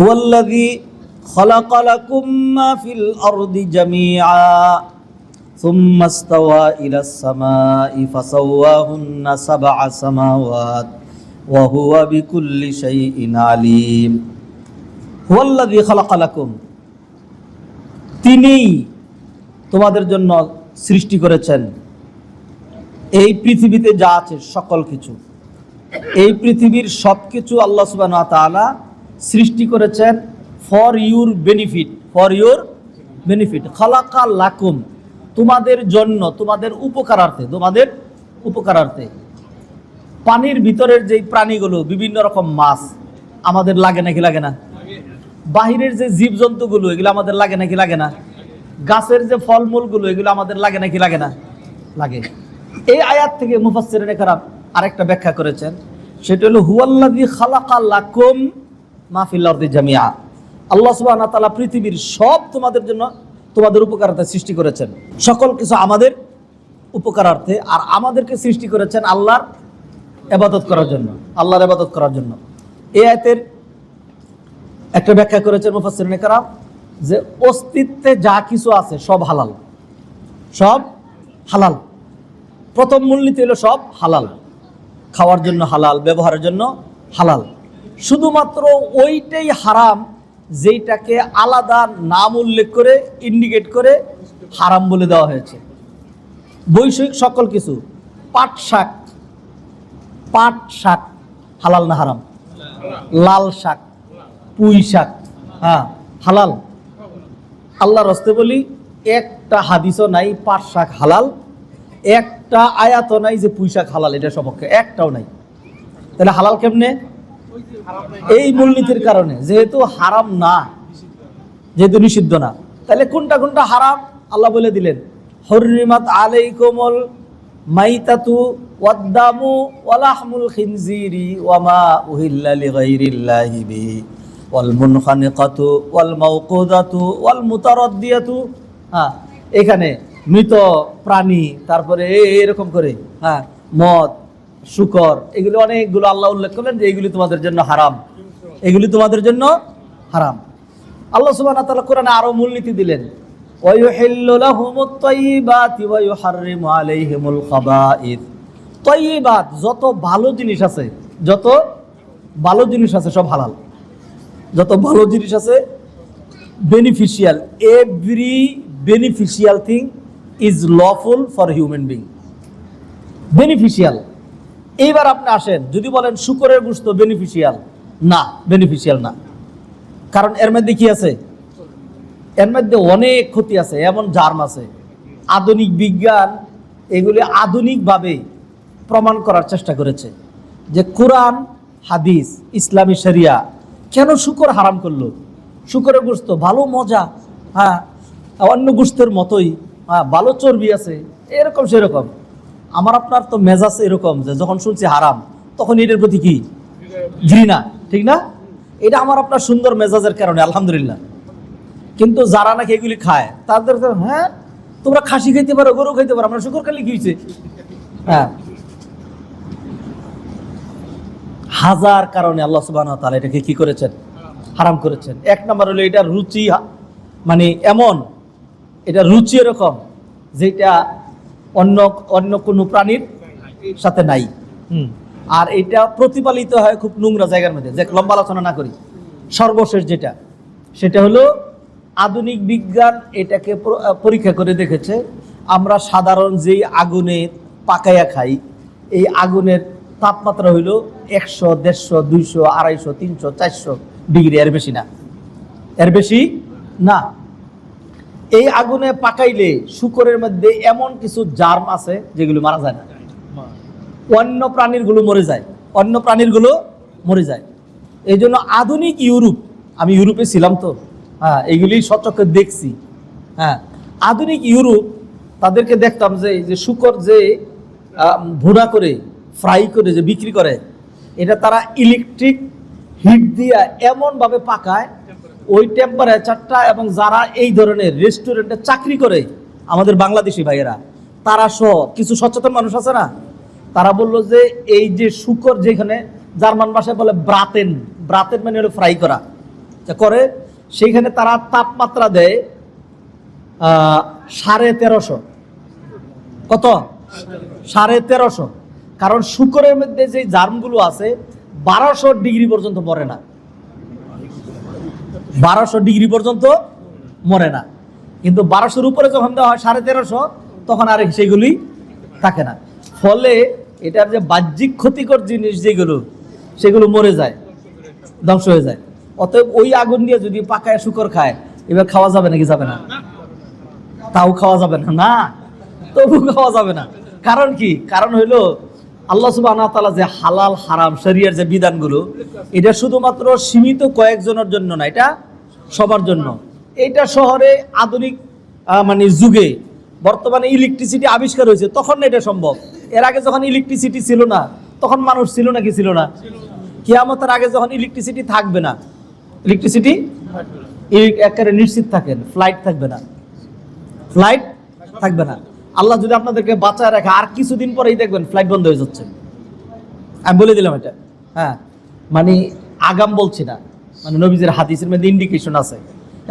হুয়াল্লাযী খালাকা লাকুম মা ফিল আরদি জামিআ সুম্মা ইসতাওয়া ইলাস সামাই ফাসাওয়াহুন্না সাবআ সামাওয়াত ওয়া হুয়া বিকুল্লি শাইইন আলীম। হুয়াল্লাযী খালাকা লাকুম, তিনিই তোমাদের জন্য সৃষ্টি করেছেন এই পৃথিবীতে যা আছে সকল কিছু। এই পৃথিবীর সব কিছু আল্লাহ সুবহানাহু ওয়া তাআলা সৃষ্টি করেছেন for your benefit, for your benefit. খালাকা লাকুম, তোমাদের জন্য, তোমাদের উপকারার্থে, তোমাদের উপকারার্থে। পানির ভিতরের যে প্রাণীগুলো, বিভিন্ন রকম মাছ আমাদের লাগে নাকি লাগে না? বাহিরের যে জীবজন্তুগুলো এগুলো আমাদের লাগে নাকি লাগে না? গাছের যে ফলমূলগুলো এগুলো আমাদের লাগে নাকি লাগে না? লাগে। এই আয়াত থেকে মুফাসসিরিনে কেরাম আরেকটা ব্যাখ্যা করেছেন, সেটা হলো হুয়াল্লাযী খালাকা লাকুম মা ফিল আরদি জামিআ। আল্লাহ সুবহানাহু ওয়া তাআলা পৃথিবীর সব তোমাদের জন্য, তোমাদের উপকারার্থে সৃষ্টি করেছেন। সকল কিছু আমাদের উপকারার্থে, আর আমাদেরকে সৃষ্টি করেছেন আল্লাহর ইবাদত করার জন্য, আল্লাহর ইবাদত করার জন্য। এই আয়াতের একটা ব্যাখ্যা করেছেন মুফাসসিরিনে কেরাম যে অস্তিত্বে যা কিছু আছে সব হালাল, সব হালাল। প্রথম মূলনীতি হলো সব হালাল, খাওয়ার জন্য হালাল, ব্যবহারের জন্য হালাল। শুধুমাত্র ওইটাই হারাম যেটাকে আলাদা নাম উল্লেখ করে, ইন্ডিকেট করে হারাম বলে দেওয়া হয়েছে। বৈষয়িক সকল কিছু, পাট শাক, পাট শাক হালাল না হারাম? লাল শাক, পুঁই শাক, হ্যাঁ হালাল। আল্লাহর হস্তে বলি, একটা হাদিসও নাই পাট শাক হালাল, একটা আয়াতও নাই যে পুঁই শাক হালাল, এটা সপক্ষে একটাও নাই। তাহলে হালাল কেমনে? এই মূলনীতির কারণে, যেহেতু হারাম না, যেহেতু নিষিদ্ধ না। তাহলে কোনটা কোনটা হারাম আল্লাহ বলে দিলেন, হুররিমাত আলাইকুমুল মাইতাতু ওয়াদ-দামু ওয়া লাহমুল খিনজিরি ওয়া মা উহিল্লা লিগাইরিল্লাহি বিহি ওয়াল মুনখানিকাতু ওয়াল মাওকুদাতু ওয়াল মুতারাদ্দিয়াতু। হ্যাঁ, এখানে মৃত প্রাণী, তারপরে এরকম করে হ্যাঁ মদ, শুকর, এগুলো অনেকগুলো আল্লাহ উল্লেখ করলেন যে এগুলি তোমাদের জন্য হারাম, এগুলি তোমাদের জন্য হারাম। আল্লাহ সুবহানাহু ওয়া তাআলা কোরআনে আরো মূলনীতি দিলেন, ওয়া ইউহিল্লু লাহুমুত তাইয়্যিবাতি ওয়া ইউহাররিমু আলাইহিমুল খাবাইথ। তাইয়্যিবাত, যত ভালো জিনিস আছে, যত ভালো জিনিস আছে সব হালাল। যত ভালো জিনিস আছে, beneficial, every beneficial thing is lawful for human being, beneficial. এইবার আপনি আসেন, যদি বলেন শুকরের গোশত বেনিফিশিয়াল, না, বেনিফিশিয়াল না। কারণ এর মধ্যে কি আছে? এর মধ্যে অনেক ক্ষতি আছে, এমন জার্ম আছে। আধুনিক বিজ্ঞান এগুলি আধুনিকভাবে প্রমাণ করার চেষ্টা করেছে যে কোরআন, হাদিস, ইসলামী শরিয়া কেন শুকর হারাম করলো। শুকরের গোশত ভালো, মজা, হ্যাঁ অন্য গোশতের মতোই, হ্যাঁ ভালো চর্বি আছে, এরকম সেরকম। আমার আপনার তো মেজাজ এরকম যে যখন শুনছি হারাম তখন এটার প্রতি কি ঘৃণা, ঠিক না? এটা আমার আপনার সুন্দর মেজাজের কারণে, আলহামদুলিল্লাহ। কিন্তু যারা নাকি এগুলি খায় তাদের, হ্যাঁ তোমরা খাসি খাইতে পারো, গরু খাইতে পারো, আমরা শুকর খালি কি হয়েছে? হ্যাঁ, হাজার কারণে আল্লাহ সুবহানাহু ওয়া তাআলা এটাকে কি করেছেন? হারাম করেছেন। এক নম্বর হলো এটা রুচি, মানে এমন, এটা রুচি এরকম যেটা অন্য অন্য কোনো প্রাণীর সাথে নাই। আর এটা প্রতিপালিত হয় খুব নোংরা জায়গার মধ্যে, যে লম্বা আলোচনা না করি। সর্বশেষ যেটা, সেটা হলো আধুনিক বিজ্ঞান এটাকে পরীক্ষা করে দেখেছে, আমরা সাধারণ যেই আগুনে পাকাইয়া খাই, এই আগুনের তাপমাত্রা হইল 100, 150, 200, 250, 300, 400 ডিগ্রি, এর বেশি না, এর বেশি না। এই আগুনে পাকাইলে শুকরের মধ্যে এমন কিছু জার্ম আছে যেগুলো মারা যায় না, অন্য প্রাণীর গুলো মরে যায়, অন্য প্রাণীর গুলো মরে যায়। এই জন্য আধুনিক ইউরোপ, আমি ইউরোপে ছিলাম তো, হ্যাঁ এইগুলি সচক্ষে দেখছি। হ্যাঁ, আধুনিক ইউরোপ, তাদেরকে দেখতাম যে এই যে শুকর যে ভুনা করে, ফ্রাই করে যে বিক্রি করে, এটা তারা ইলেকট্রিক হিট দিয়া এমনভাবে পাকায়, ওই টেম্পারেচারটা। এবং যারা এই ধরনের রেস্টুরেন্টে চাকরি করে আমাদের বাংলাদেশি ভাইয়েরা, তারা সহ কিছু সচেতন মানুষ আছে না, তারা বললো যে এই যে শুকর, যেখানে জার্মান ভাষায় বলে ব্রাতেন, ব্রাতেন মানে হলো ফ্রাই করা, যা করে সেইখানে তারা তাপমাত্রা দেয় 1350। কত? 1350। কারণ শুকরের মধ্যে যে জার্মগুলো আছে 1200 ডিগ্রি পর্যন্ত মরে না, 1200 ডিগ্রি পর্যন্ত মরে না। কিন্তু 1200-র উপরে যখন দেওয়া হয় 1350, তখন আর সেগুলি থাকে না। ফলে এটার যে বাহ্যিক ক্ষতিকর জিনিস যেগুলো, সেগুলো মরে যায়, ধ্বংস হয়ে যায়। অতএব ওই আগুন দিয়ে যদি পাকায় শুকর খায়, এবার খাওয়া যাবে নাকি যাবে না? তাও খাওয়া যাবে না, না তবু খাওয়া যাবে না। কারণ কি? কারণ হইলো আল্লাহ সুবহানাহু ওয়া তাআলা যে হালাল হারাম শরীয়তের যে বিধানগুলো, এটা শুধুমাত্র সীমিত কয়েকজনের জন্য না, এটা সবার জন্য। এটা শহরে আধুনিক মানে যুগে বর্তমানে ইলেকট্রিসিটি আবিষ্কার হয়েছে, তখন না এটা সম্ভব। এর আগে যখন ইলেকট্রিসিটি ছিল না, তখন মানুষ ছিল নাকি ছিল না? কিয়ামতের আগে যখন ইলেকট্রিসিটি থাকবে না, ইলেকট্রিসিটি একেবারে নিশ্চিত থাকেন ফ্লাইট থাকবে না, ফ্লাইট থাকবে না। আল্লাহ যদি আপনাদেরকে বাঁচায় রাখে, আর কিছুদিন পরেই দেখবেন ফ্লাইট বন্ধ হয়ে যাচ্ছে। আমি বলে দিলাম এটা, হ্যাঁ, মানে আগাম বলছি না, মানে নবীজের হাদিসের মধ্যে ইন্ডিকেশন আছে।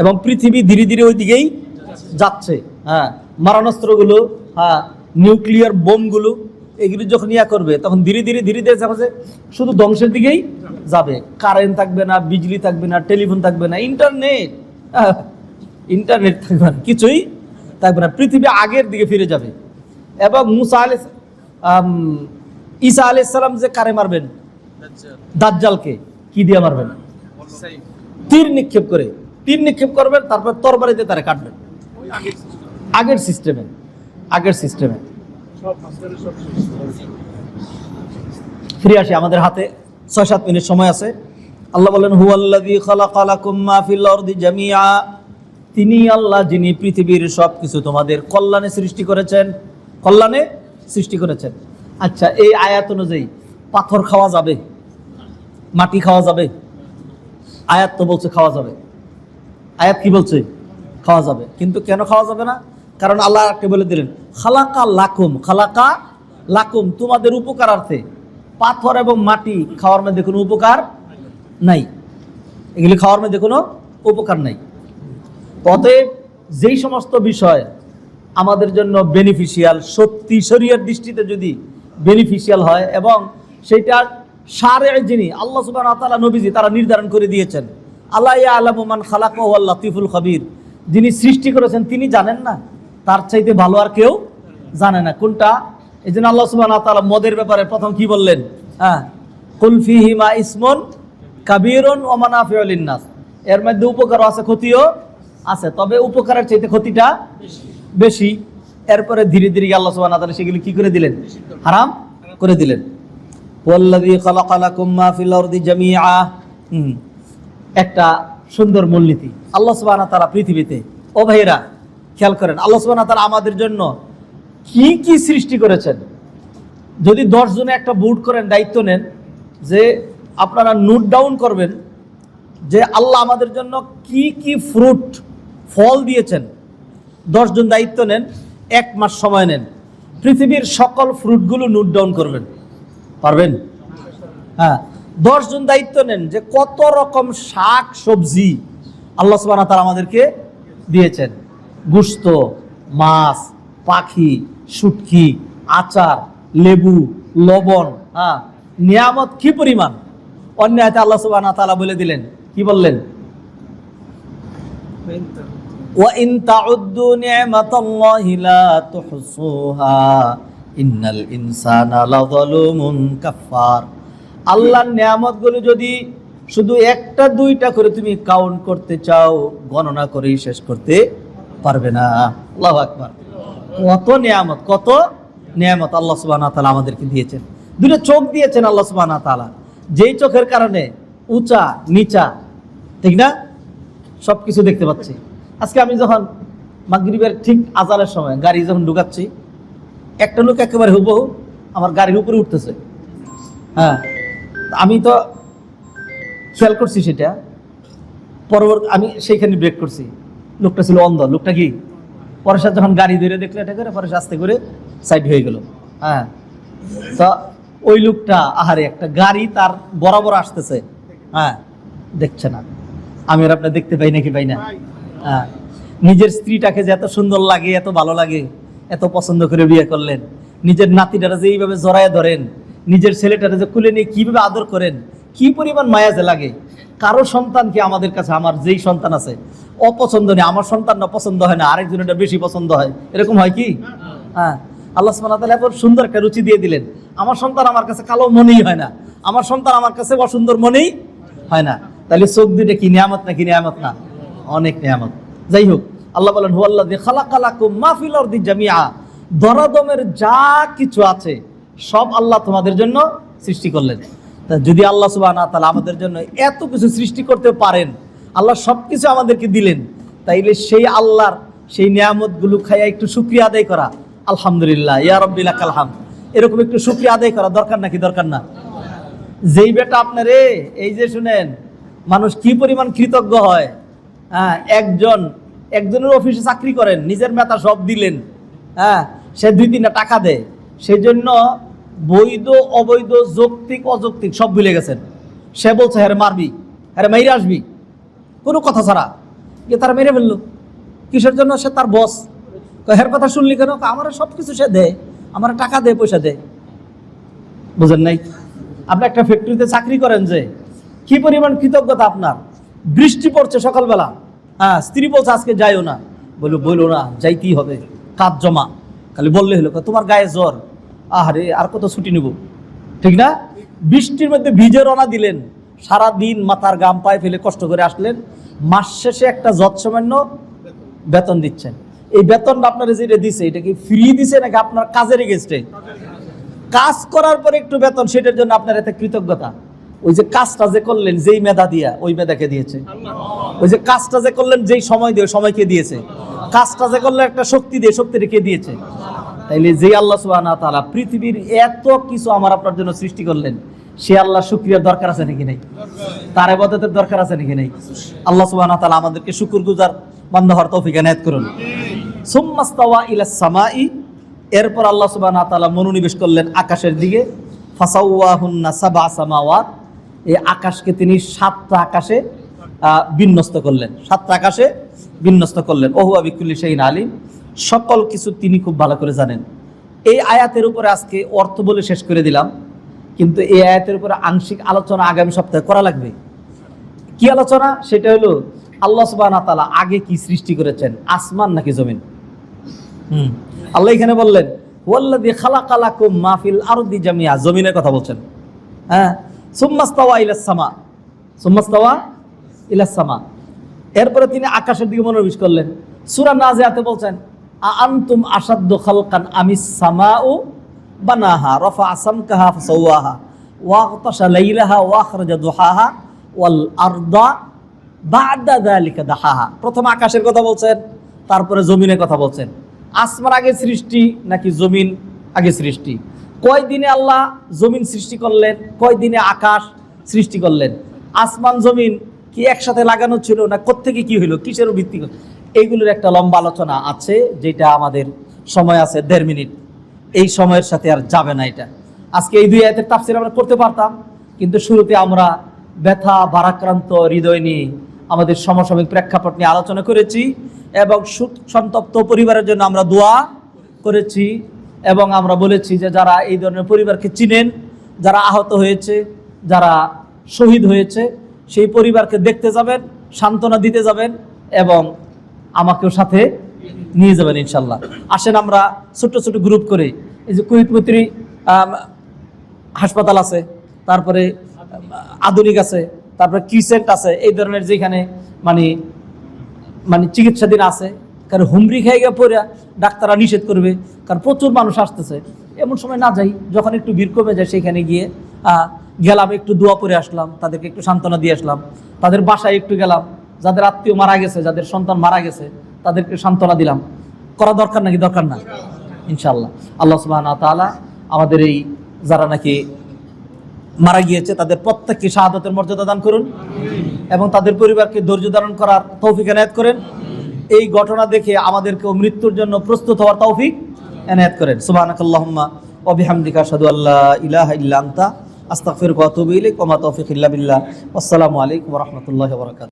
এবং পৃথিবী ধীরে ধীরে ওই দিকেই যাচ্ছে। হ্যাঁ, মারণাস্ত্রগুলো, হ্যাঁ, নিউক্লিয়ার বোমগুলো, এগুলো যখন ইয়া করবে, তখন ধীরে ধীরে শুধু ধ্বংসের দিকেই যাবে। কারেন্ট থাকবে না, বিজলি থাকবে না, টেলিফোন থাকবে না, ইন্টারনেট থাকবে না, কিছুই থাকবে না। পৃথিবী আগের দিকে ফিরে যাবে। এবং ঈসা আলাইহিস সালাম যে কারে মারবেন? দাজ্জালকে। কি দিয়ে মারবেন? তীর নিক্ষেপ করে, তীর নিক্ষেপ করবেন, তারপর তরবারিতে তারা কাটবেন। আগের সিস্টেমে ফিরে আসি। আমাদের হাতে 6-7 মিনিট সময় আছে। আল্লাহ বলেন, হুয়াল্লাযী খালাকা লাকুম মা ফিল আরদি জামিআ, তিনি আল্লাহ যিনি পৃথিবীর সবকিছু তোমাদের কল্যাণে সৃষ্টি করেছেন। আচ্ছা, এই আয়াত অনুযায়ী পাথর খাওয়া যাবে? মাটি খাওয়া যাবে? আয়াত তো বলছে খাওয়া যাবে। আয়াত কি বলছে? খাওয়া যাবে। কিন্তু কেন খাওয়া যাবে না? কারণ আল্লাহ একটা বলে দিলেন, খালাকা লাকুম, তোমাদের উপকারার্থে। পাথর এবং মাটি খাওয়ার মধ্যে কোনো উপকার নাই, এগুলি খাওয়ার মধ্যে কোনো উপকার নাই। অতএব যেই সমস্ত বিষয় আমাদের জন্য বেনিফিশিয়াল, সত্যি শরীয়তের দৃষ্টিতে যদি বেনিফিশিয়াল হয়, এবং সেটা শারঈ যিনি আল্লাহ সুবহানাহু ওয়া তাআলা, নবীজি তারা নির্ধারণ করে দিয়েছেন। আল্লাহ ইয়ালামু মান খালাকা ওয়া হুয়াল লাতীফুল খাবীর, যিনি সৃষ্টি করেছেন তিনি জানেন না, তার চাইতে ভালো আর কেউ জানে না কোনটা। এই জন্য আল্লাহ সুবহানাহু ওয়া তাআলা মদের ব্যাপারে প্রথম কি বললেন? কুল ফীহিমা ইসমুন কাবীরুন ওয়া মানাফিউ লিন-নাস, এর মধ্যে উপকারও আছে, ক্ষতিও আছে, তবে উপকারের চাইতে ক্ষতিটা বেশি। এরপরে ধীরে ধীরে আল্লাহ সুবহানাহু ওয়া তাআলা সেগুলি কি করে দিলেন? হারাম করে দিলেন। ওয়াল্লাযী খালাকা লাকুম মা ফিল আরদি জামিআ, একটা সুন্দর মূলনীতি আল্লাহ সুবহানাহু ওয়া তাআলা পৃথিবীতে। ও ভাইরা খেয়াল করেন, আল্লাহ সুবহানাহু ওয়া তাআলা আমাদের জন্য কি কি সৃষ্টি করেছেন। যদি 10 জনে একটা বোর্ড করেন, দায়িত্ব নেন যে আপনারা নোট ডাউন করবেন যে আল্লাহ আমাদের জন্য কি কি ফল দিয়েছেন। 10 জন দায়িত্ব নেন, 1 মাস সময় নেন, পৃথিবীর সকল ফ্রুটগুলো নোট ডাউন করবেন। পারবেন? হ্যাঁ। 10 জন দায়িত্ব নেন যে কত রকম শাক সবজি আল্লাহ সুবহানাহু ওয়া তাআলা আমাদেরকে দিয়েছেন। গোশত, মাছ, পাখি, শুটকি, আচার, লেবু, লবণ, হ্যাঁ, নিয়ামত কি পরিমাণ। অন্য আয়াতে আল্লাহ সুবহানাহু ওয়া তাআলা বলে দিলেন, কি বললেন? ওয়া ইন তাউদ্দু নি'মাতাল্লাহি লা তুহসুহা ইন্নাল ইনসানা লাযালুমুন কাফফার। আল্লাহর নিয়ামতগুলো যদি শুধু 1টা-2টা করে তুমি কাউন্ট করতে চাও, গণনা করেই শেষ করতে পারবে না। আল্লাহু আকবার। কত নিয়ামত আল্লাহ সুবহানাহু ওয়া তাআলা আমাদেরকে দিয়েছেন। 2টা চোখ দিয়েছেন আল্লাহ সুবহানাহু ওয়া তাআলা, যেই চোখের কারণে উঁচা নিচা, ঠিক না, সবকিছু দেখতে পাচ্ছি। আজকে আমি যখন মাগরিবের ঠিক আজানের সময় গাড়ি যখন ঢুকাচ্ছি, একটা লোক একেবারে হুবহু আমার গাড়ির উপরে উঠতেছে। হ্যাঁ, আমি তো খেয়াল করছি সেটা। পরবর্তী আমি সেইখানে ব্রেক করছি, লোকটা ছিল অন্ধ। লোকটা কি পরে সাথে যখন গাড়ি ধরে দেখলো, এটা করে পরে আস্তে করে সাইড হয়ে গেল। হ্যাঁ, তো ওই লোকটা আহারে, একটা গাড়ি তার বরাবর আসতেছে, হ্যাঁ, দেখছে না। আমি আর আপনি দেখতে পাই নাকি পাই না? হ্যাঁ, নিজের স্ত্রীটাকে যে এত সুন্দর লাগে, এত ভালো লাগে, এত পছন্দ করে বিয়ে করলেন, নিজের নাতিটারা যে এইভাবে জড়ায় ধরেন, নিজের ছেলেটারা যে কুলে নিয়ে কিভাবে আদর করেন, কি পরিমাণ মায়া যে লাগে। কারো সন্তানকে আমাদের কাছে, আমার যেই সন্তান আছে অপছন্দ নেই, আমার সন্তানটা পছন্দ হয় না, আরেকজনের বেশি পছন্দ হয়, এরকম হয় কি? হ্যাঁ, আল্লাহ সুবহানাহু ওয়া তাআলা এত সুন্দর একটা রুচি দিয়ে দিলেন, আমার সন্তান আমার কাছে কালো মনেই হয় না, আমার সন্তান আমার কাছে অসুন্দর মনেই হয় না। তাহলে চোখ দুটো কি নিয়ামত নাকি নিয়ামত না? অনেক নিয়ামত। যাই হোক, আল্লাহ বলেন হুয়াল্লাযী খালাকালাকুম মা ফিল আরদি জামিআ, দরাদমের যা কিছু আছে সব আল্লাহ তোমাদের জন্য সৃষ্টি করলেন। তা যদি আল্লাহ সুবহানাহু ওয়া তাআলা আমাদের জন্য এত কিছু সৃষ্টি করতে পারেন, আল্লাহ সব কিছু আমাদেরকে দিলেন, তাইলে সেই আল্লাহর সেই নিয়ামতগুলো খাইয়া একটু শুকরিয়া আদায় করা, আলহামদুলিল্লাহ ইয়া রাব্বি লাকাল হামদ, এরকম একটু শুকরিয়া আদায় করা দরকার নাকি দরকার না? যেই বেটা আপনারে, এই যে শুনেন, মানুষ কি পরিমাণ কৃতজ্ঞ হয়। হ্যাঁ, একজনের অফিসে চাকরি করেন, নিজের মেধা সব দিলেন, হ্যাঁ, সে 2-3টা টাকা দেয়, সেই জন্য বৈধ অবৈধ যৌক্তিক অযৌক্তিক সব ভুলে গেছেন। সে বলছে হ্যাঁ মারবি, হ্যাঁ মেরে আসবি, কোনো কথা ছাড়া যে তারা মেরে ফেললো। কিসের জন্য? সে তার বস। হ্যার কথা শুনলি কেন? আমার সব কিছু সে দেয়, আমার টাকা দেয়, পয়সা দেয়। বুঝেন নাই? আপনি একটা ফ্যাক্টরিতে চাকরি করেন, যে কি পরিমাণ কৃতজ্ঞতা আপনার। বৃষ্টি পড়ছে সকালবেলা, হ্যাঁ, স্ত্রী বলছে আজকে যাইও না, বলো না, যাইতেই হবে, কাজ জমা, খালি বললে হলো। তোমার গায়ে জ্বর, আহারে আর কত ছুটি নেব, ঠিক না? বৃষ্টির মধ্যে ভিজে রওনা দিলেন, সারাদিন মাথার গাম পায়ে ফেলে কষ্ট করে আসলেন, মাস শেষে একটা যৎসামান্য বেতন দিচ্ছেন। এই বেতনটা আপনারা যেটা দিছে, এটা কি ফ্রি দিছে নাকি আপনার কাজের এগেইনস্টে? কাজ করার পরে একটু বেতন, সেটার জন্য আপনার এত কৃতজ্ঞতা। ওই যে কাজটা যে করলেন যেই মেধা দিয়া, ওই মেধাকে দিয়েছে। ওই যে কাজটা যে করলেন যেই সময় দিয়ে, সময়কে দিয়েছে। কাজটা যে করলেন একটা শক্তি দিয়ে, শক্তিটা কে দিয়েছে? তাইলে যে আল্লাহ সুবহানাহু ওয়া তাআলা পৃথিবীর এত কিছু আমার আপনার জন্য সৃষ্টি করলেন, সে আল্লাহ শুকরিয়ার দরকার আছে নাকি নাই? তার ইবাদতের দরকার আছে নাকি নাই? আল্লাহ সুবহানাহু ওয়া তাআলা আমাদেরকে শুকরগুজার বান্দা হওয়ার তৌফিক এনায়েত করুন। সুম্মাস্তাওয়া ইলাস সামাই, এরপর আল্লাহ সুবহানাহু ওয়া তাআলা মনোনিবেশ করলেন আকাশের দিকে। ফাসাওয়াহুন্না সাবআ সামাওয়াত, এই আকাশকে তিনি 7টা আকাশে বিন্যস্ত করলেন, 7টা আকাশে বিন্যস্ত করলেন। ওহুয়া বিকুল্লি শাইইন আলিম, সকল কিছু তিনি খুব ভালো করে জানেন। এই আয়াতের উপরে আজকে অর্থ বলে শেষ করে দিলাম, কিন্তু এই আয়াতের উপরে আংশিক আলোচনা আগামী সপ্তাহে করা লাগবে। কি আলোচনা? সেটা হলো আল্লাহ সুবহানাহু ওয়া তাআলা আগে কি সৃষ্টি করেছেন, আসমান নাকি জমিন? আল্লাহ এখানে বললেন ওয়াল্লাযী খালাকালাকুম মা ফিল আরদি জামিআ, জমিনের কথা বলছেন। হ্যাঁ, সুম্মাস্তাওয়া ইলাস সামা, সুম্মাস্তাওয়া ইলাস সামা, এরপরে তিনি আকাশের দিকে মনোনিবেশ করলেন। সূরা নাজিআতে বলছেন আআনতুম আশাদ্দু খালকান আমিস সামাউ বানাহা রাফা'a সামকাহা ফাসাওয়াহা ওয়া আগতাশা লাইলাহা ওয়া আখরাজা দুহাহা ওয়াল আরদা বা'দা যালিকা দাহাহা। প্রথম আকাশের কথা বলছেন, তারপরে জমিনের কথা বলছেন। আসমান আগে সৃষ্টি নাকি জমিন আগে সৃষ্টি? কয় দিনে আল্লাহ জমিন সৃষ্টি করলেন, কয় দিনে আকাশ সৃষ্টি করলেন? আসমান জমিন কি একসাথে লাগানো ছিল না কোত্থেকে কি হইলো, কিসের ভিত্তি? এইগুলোর একটা লম্বা আলোচনা আছে, যেটা আমাদের সময় আছে 1.5 মিনিট, এই সময়ের সাথে আর যাবে না এটা। আজকে এই 2 আয়াতের তাফসীর আমরা করতে পারতাম, কিন্তু শুরুতে আমরা ব্যথা ভারাক্রান্ত হৃদয় নিয়ে আমাদের সমসাময়িক প্রেক্ষাপট নিয়ে আলোচনা করেছি, এবং সন্তপ্ত পরিবারের জন্য আমরা দোয়া করেছি, এবং আমরা বলেছি যে যারা এই ধরনের পরিবারকে চিনেন, যারা আহত হয়েছে, যারা শহীদ হয়েছে, সেই পরিবারকে দেখতে যাবেন, সান্ত্বনা দিতে যাবেন, এবং আমাকেও সাথে নিয়ে যাবেন ইনশাল্লাহ। আসেন আমরা ছোট ছোট গ্রুপ করে, এই যে কুইতমৈত্রী হাসপাতাল আছে, তারপরে আধুনিক আছে, তারপরে ক্রিসেন্ট আছে, এই ধরনের যেখানে মানে চিকিৎসাধীন আছে, কারণ হুমড়ি খেয়ে গিয়ে পড়ে ডাক্তাররা নিষেধ করবে, কারণ প্রচুর মানুষ আসতেছে। এমন সময় না যাই, যখন একটু ভিড় কমে যায় সেখানে গিয়ে গেলাম, একটু দোয়া পড়ে আসলাম, তাদেরকে একটু সান্ত্বনা দিয়ে আসলাম, তাদের বাসায় একটু গেলাম, যাদের আত্মীয় মারা গেছে, যাদের সন্তান মারা গেছে, তাদেরকে সান্ত্বনা দিলাম। করা দরকার নাকি দরকার না? ইনশাআল্লাহ আল্লাহ সুবহানাহু ওয়া তাআলা আমাদের এই যারা নাকি মারা গিয়েছে তাদের প্রত্যেককে শাহাদাতের মর্যাদা দান করুন, এবং তাদের পরিবারকে ধৈর্য ধারণ করার তৌফিক এনায়েত করেন। এই ঘটনা দেখে আমাদেরকেও মৃত্যুর জন্য প্রস্তুত হওয়ার তৌফিক এনায়েত করেন। সুবহানাকাল্লাহুম্মা ওয়া বিহামদিকা আশহাদু আল্লা ইলাহা ইল্লা আনতা আস্তাগফিরুকা ওয়া আতুবু ইলাইক ওয়া মা তাওফীকি ইল্লা বিল্লাহ। আসসালামু আলাইকুম ওয়া রাহমাতুল্লাহি ওয়া বারাকাতুহু।